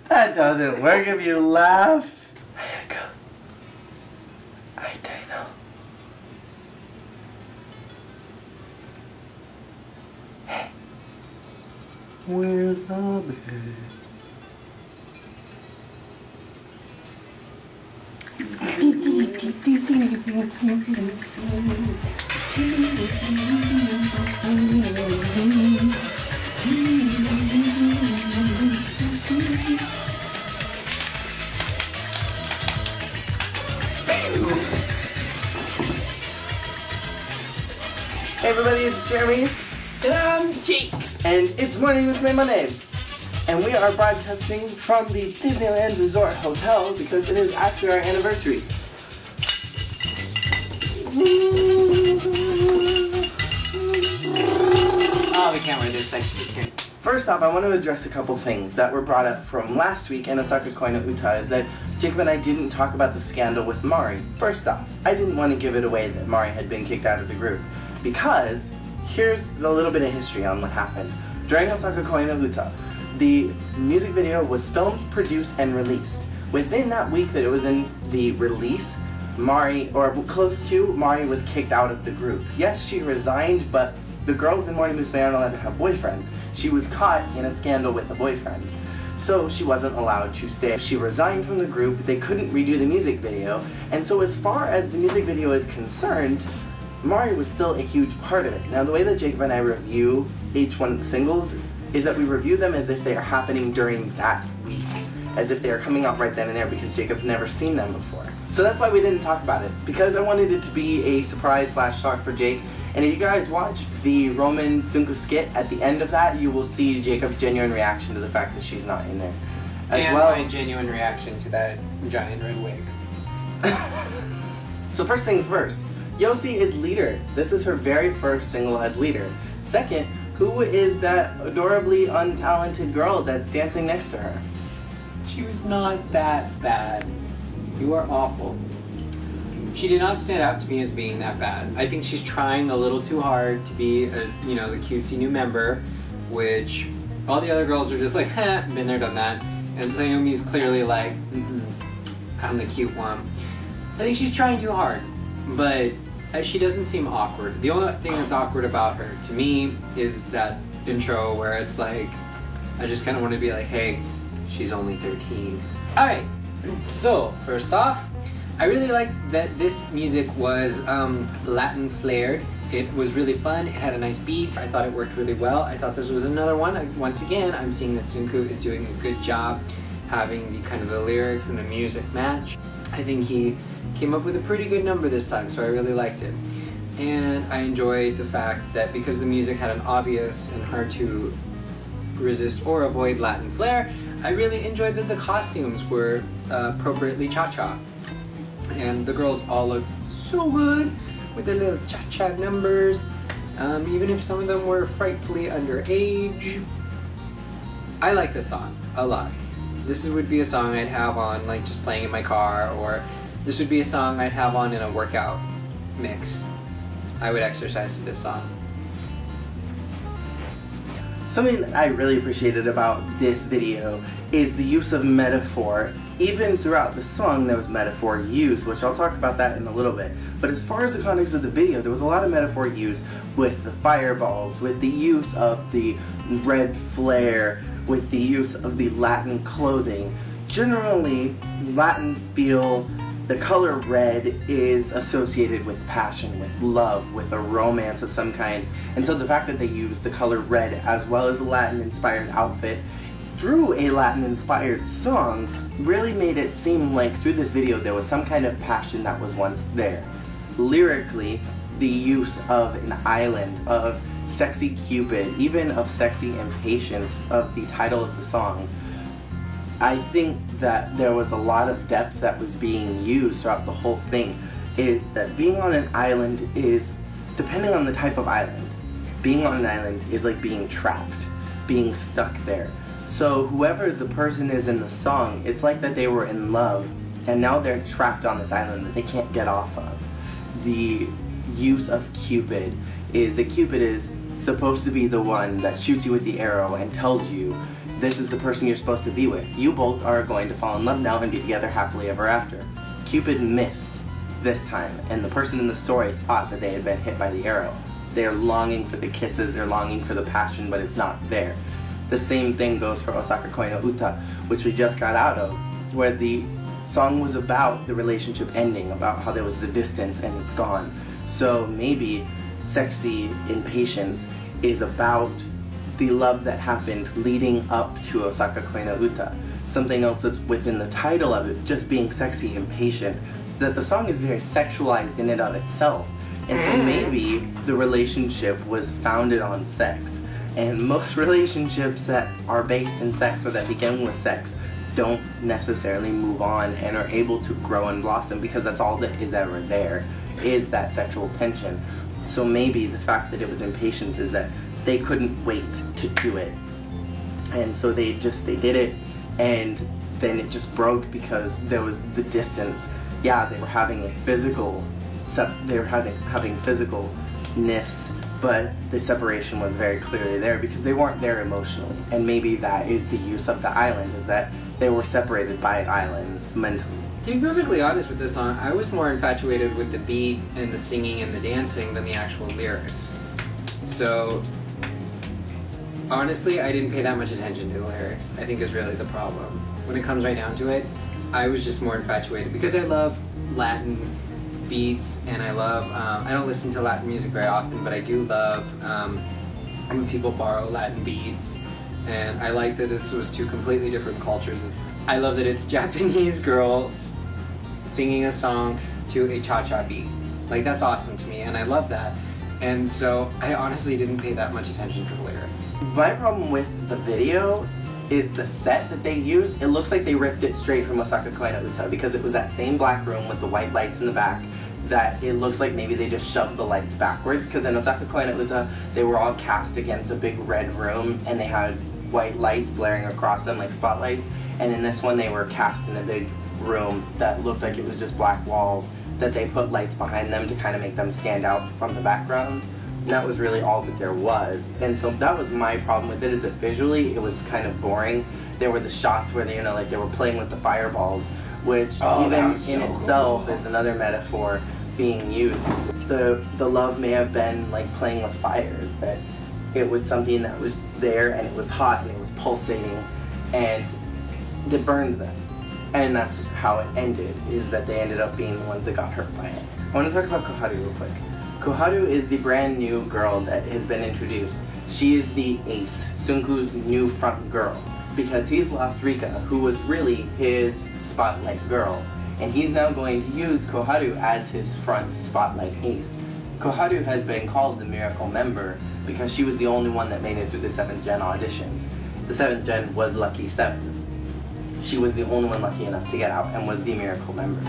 That doesn't work if you laugh. I don't know. Hey. Where's the bed? Hey everybody, it's Jeremy. And I'm Jake. And it's Morning with Monday. And we are broadcasting from the Disneyland Resort Hotel because it is after our anniversary. Oh, we can't wear this. First off, I want to address a couple things that were brought up from last week in Osaka Koina Uta, is that Jacob and I didn't talk about the scandal with Mari. First off, I didn't want to give it away that Mari had been kicked out of the group, because here's a little bit of history on what happened. During Osaka Koina Uta, the music video was filmed, produced, and released. Within that week that it was in the release, Mari, or close to, Mari was kicked out of the group. Yes, she resigned, but the girls in Morning Musume aren't allowed to have boyfriends. She was caught in a scandal with a boyfriend, so she wasn't allowed to stay. She resigned from the group, they couldn't redo the music video, and so as far as the music video is concerned, Mari was still a huge part of it. Now the way that Jacob and I review each one of the singles is that we review them as if they are happening during that week, as if they are coming out right then and there, because Jacob's never seen them before. So that's why we didn't talk about it, because I wanted it to be a surprise / shock for Jake. And if you guys watch the Roman Sunku skit, at the end of that you will see Jacob's genuine reaction to the fact that she's not in there. And my genuine reaction to that giant red wig. So first things first, Yosi is leader. This is her very first single as leader. Second, who is that adorably untalented girl that's dancing next to her? She was not that bad. You are awful. She did not stand out to me as being that bad. I think she's trying a little too hard to be, the cutesy new member, which all the other girls are just like, ha, been there, done that. And Sayumi's clearly like, I'm the cute one. I think she's trying too hard, but she doesn't seem awkward. The only thing that's awkward about her, to me, is that intro where it's like, I just kind of want to be like, hey, she's only 13. Alright, so first off, I really liked that this music was Latin flared. It was really fun, it had a nice beat, I thought it worked really well. I thought this was another one. Once again, I'm seeing that Sunku is doing a good job having the lyrics and the music match. I think he came up with a pretty good number this time, so I really liked it. And I enjoyed the fact that because the music had an obvious and hard to resist or avoid Latin flair, I really enjoyed that the costumes were appropriately cha-cha. And the girls all looked so good with the little cha-cha numbers, even if some of them were frightfully underage. I like this song a lot. This would be a song I'd have on just playing in my car, or this would be a song I'd have on in a workout mix. I would exercise to this song. Something that I really appreciated about this video is the use of metaphor. Even throughout the song there was metaphor used, which I'll talk about that in a little bit. But as far as the context of the video, there was a lot of metaphor used with the fireballs, with the use of the red flare, with the use of the Latin clothing. Generally, Latin feel, the color red is associated with passion, with love, with a romance of some kind. And so the fact that they use the color red as well as a Latin-inspired outfit through a Latin-inspired song really made it seem like through this video there was some kind of passion that was once there. Lyrically, the use of an island, of sexy Cupid, even of sexy impatience, of the title of the song, I think that there was a lot of depth that was being used throughout the whole thing. Is that being on an island is, depending on the type of island, being on an island is like being trapped, being stuck there. So whoever the person is in the song, it's like that they were in love and now they're trapped on this island that they can't get off of. The use of Cupid is that Cupid is supposed to be the one that shoots you with the arrow and tells you this is the person you're supposed to be with. You both are going to fall in love now and be together happily ever after. Cupid missed this time, and the person in the story thought that they had been hit by the arrow. They're longing for the kisses, they're longing for the passion, but it's not there. The same thing goes for Osaka Koi no Uta, which we just got out of, where the song was about the relationship ending, about how there was the distance and it's gone. So maybe Sexy Impatience is about the love that happened leading up to Osaka Koi no Uta. Something else that's within the title of it, just being sexy impatient, that the song is very sexualized in and of itself. And so maybe the relationship was founded on sex. And most relationships that are based in sex or that begin with sex don't necessarily move on and are able to grow and blossom, because that's all that is ever there, is that sexual tension. So maybe the fact that it was impatience is that they couldn't wait to do it. And so they did it, and then it just broke because there was the distance. Yeah, they were having like having physicalness, but the separation was very clearly there because they weren't there emotionally. And maybe that is the use of the island, is that they were separated by islands mentally. To be perfectly honest with this song, I was more infatuated with the beat and the singing and the dancing than the actual lyrics. So honestly, I didn't pay that much attention to the lyrics, I think is really the problem. When it comes right down to it, I was just more infatuated because I love Latin beats, and I love, I don't listen to Latin music very often, but I do love when people borrow Latin beats, and I like that this was two completely different cultures. I love that it's Japanese girls singing a song to a cha-cha beat. Like, that's awesome to me, and I love that. And so I honestly didn't pay that much attention to the lyrics. My problem with the video is the set that they used. It looks like they ripped it straight from Osaka Koi no Uta, because it was that same black room with the white lights in the back, that it looks like maybe they just shoved the lights backwards, because in Osaka Koi no Uta they were all cast against a big red room and they had white lights blaring across them like spotlights, and in this one they were cast in a big room that looked like it was just black walls that they put lights behind them to kind of make them stand out from the background. And that was really all that there was. And so that was my problem with it, is that visually it was kind of boring. There were the shots where they, you know, like they were playing with the fireballs, which even in itself is another metaphor being used. The love may have been like playing with fires, that it was something that was there and it was hot and it was pulsating and it burned them. And that's how it ended, is that they ended up being the ones that got hurt by it. I want to talk about Koharu real quick. Koharu is the brand new girl that has been introduced. She is the ace, Sunku's new front girl, because he's lost Rika, who was really his spotlight girl, and he's now going to use Koharu as his front spotlight ace. Koharu has been called the miracle member because she was the only one that made it through the 7th gen auditions. The 7th gen was lucky 7. She was the only one lucky enough to get out and was the miracle member.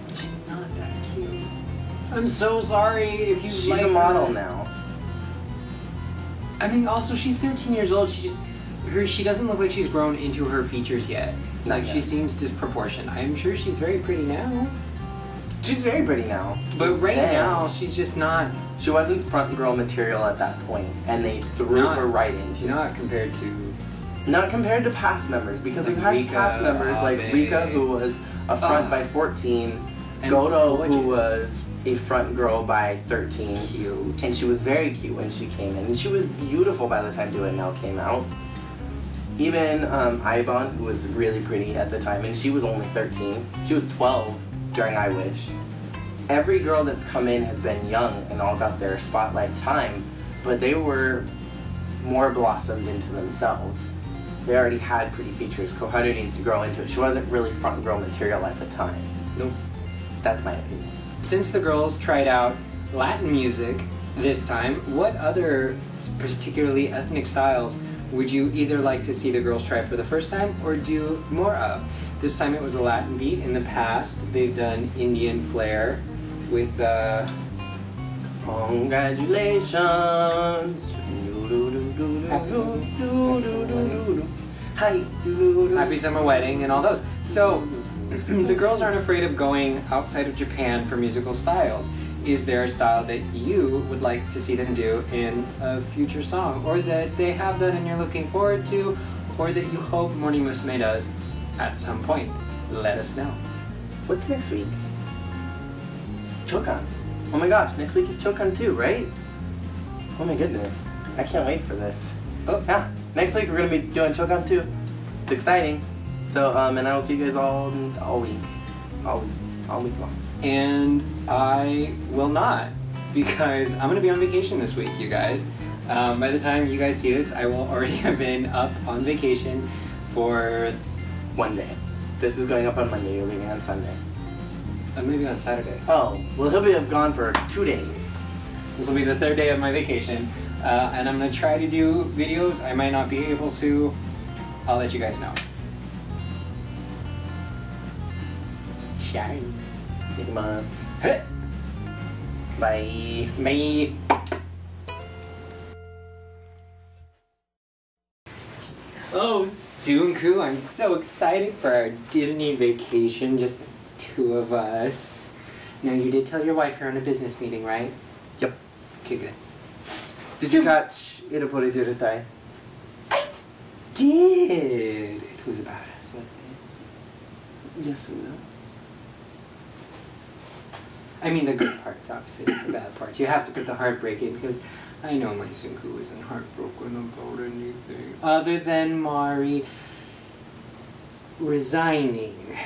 She's not that cute. I'm so sorry if you She's like a model her. now. I mean, also she's 13 years old. She doesn't look like she's grown into her features yet. Like, she seems disproportionate. I'm sure she's very pretty now. She's very pretty now. But right now, she's just not. She wasn't front girl material at that point, and they threw her right into it. Not compared to. Not compared to past members, because like we've had Rika, past members like Rika, who was a front by 14, and Goto, who was a front girl by 13. Cute. And she was very cute when she came in, and she was beautiful by the time Do It Now came out. Even Ibon, who was really pretty at the time, and she was only 13. She was 12 during I Wish. Every girl that's come in has been young and all got their spotlight time, but they were more blossomed into themselves. They already had pretty features. Koharu needs to grow into it. She wasn't really front girl material at the time. Nope. That's my opinion. Since the girls tried out Latin music this time, what other particularly ethnic styles would you either like to see the girls try for the first time or do more of? This time it was a Latin beat. In the past, they've done Indian flair with Congratulations! Happy Summer Wedding and all those. So the girls aren't afraid of going outside of Japan for musical styles. Is there a style that you would like to see them do in a future song, or that they have done and you're looking forward to, or that you hope Morning Musume does at some point. Let us know. What's next week? Chokan. Oh my gosh, next week is Chokan too, right? Oh my goodness. I can't wait for this. Oh, yeah. Next week we're going to be doing Chokan too. It's exciting. So, and I will see you guys all week long. And I will not, because I'm going to be on vacation this week, you guys. By the time you guys see this, I will already have been up on vacation for 1 day. This is going up on Monday, you're leaving on Sunday. I'm leaving on Saturday. Oh, well he'll be gone for 2 days. This will be the 3rd day of my vacation, and I'm going to try to do videos. I might not be able to. I'll let you guys know. Shine. Itadakimasu. Bye. Bye. Oh, Sunku, I'm so excited for our Disney vacation, just the 2 of us. Now, you did tell your wife you're on a business meeting, right? Yep. Okay, good. Did you catch Iroppoi Jirettai? I did! It was about us, wasn't it? Yes and no. I mean, the good parts, obviously, not the bad parts. You have to put the heartbreak in, because I know my Sunku isn't heartbroken about anything other than Mari resigning.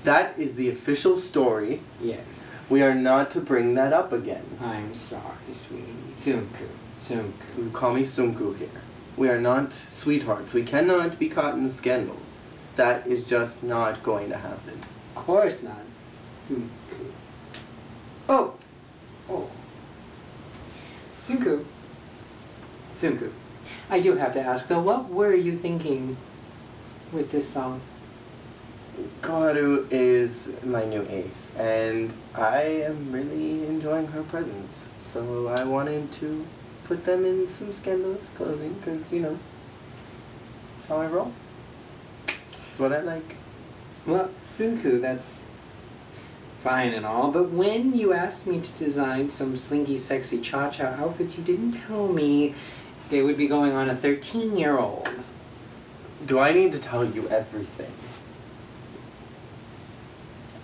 That is the official story. Yes. We are not to bring that up again. I'm sorry, sweetie. Sunku. Sunku. You call me Sunku here. We are not sweethearts. We cannot be caught in a scandal. That is just not going to happen. Of course not. Sunku. Oh! Oh. Sunku. Sunku. I do have to ask though, what were you thinking with this song? Kaoru is my new ace, and I am really enjoying her presence. So I wanted to put them in some scandalous clothing, because, you know, that's how I roll. That's what I like. Well, Sunku, that's fine and all, but when you asked me to design some slinky, sexy cha-cha outfits, you didn't tell me they would be going on a 13-year-old. Do I need to tell you everything?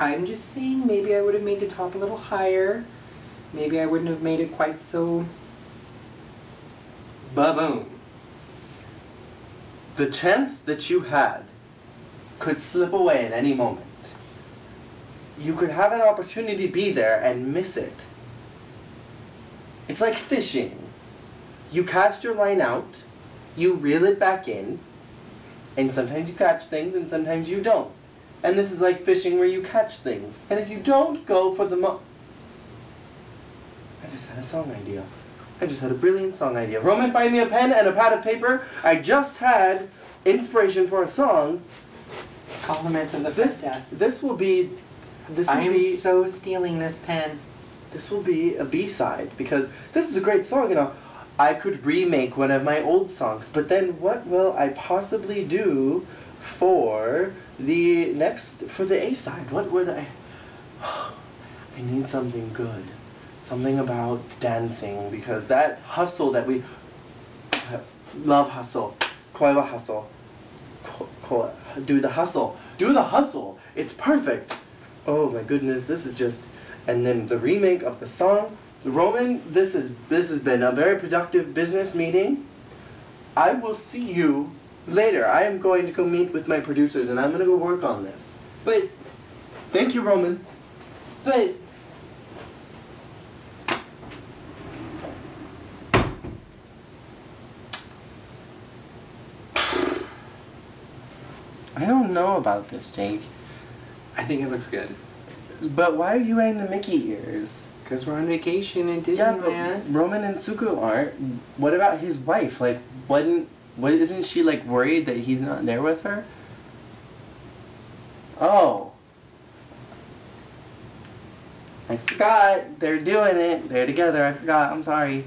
I'm just saying, maybe I would have made the top a little higher. Maybe I wouldn't have made it quite so ba-boom. The chance that you had could slip away at any moment. You could have an opportunity be there and miss it. It's like fishing. You cast your line out, you reel it back in, and sometimes you catch things and sometimes you don't. And this is like fishing where you catch things. And if you don't go for the I just had a song idea. I just had a brilliant song idea. Roman, buy me a pen and a pad of paper. I just had inspiration for a song. Compliments of the princess. This will be... I am so stealing this pen. This will be a B-side, because this is a great song, you know. I could remake one of my old songs, but then what will I possibly do for the A-side? What would I need something good. Something about dancing, because that hustle that we love, hustle. Koiwa hustle. Do the hustle. Do the hustle. It's perfect. Oh my goodness, this is just... And then the remake of the song. Roman, this has been a very productive business meeting. I will see you later. I am going to go meet with my producers and I'm going to go work on this. But, thank you, Roman. But... I don't know about this, Jake. I think it looks good. But why are you wearing the Mickey ears? Because we're on vacation in Disneyland. Yeah, but Roman and Suku aren't. What about his wife? Like, isn't she like worried that he's not there with her? Oh. I forgot. They're doing it. They're together. I forgot. I'm sorry.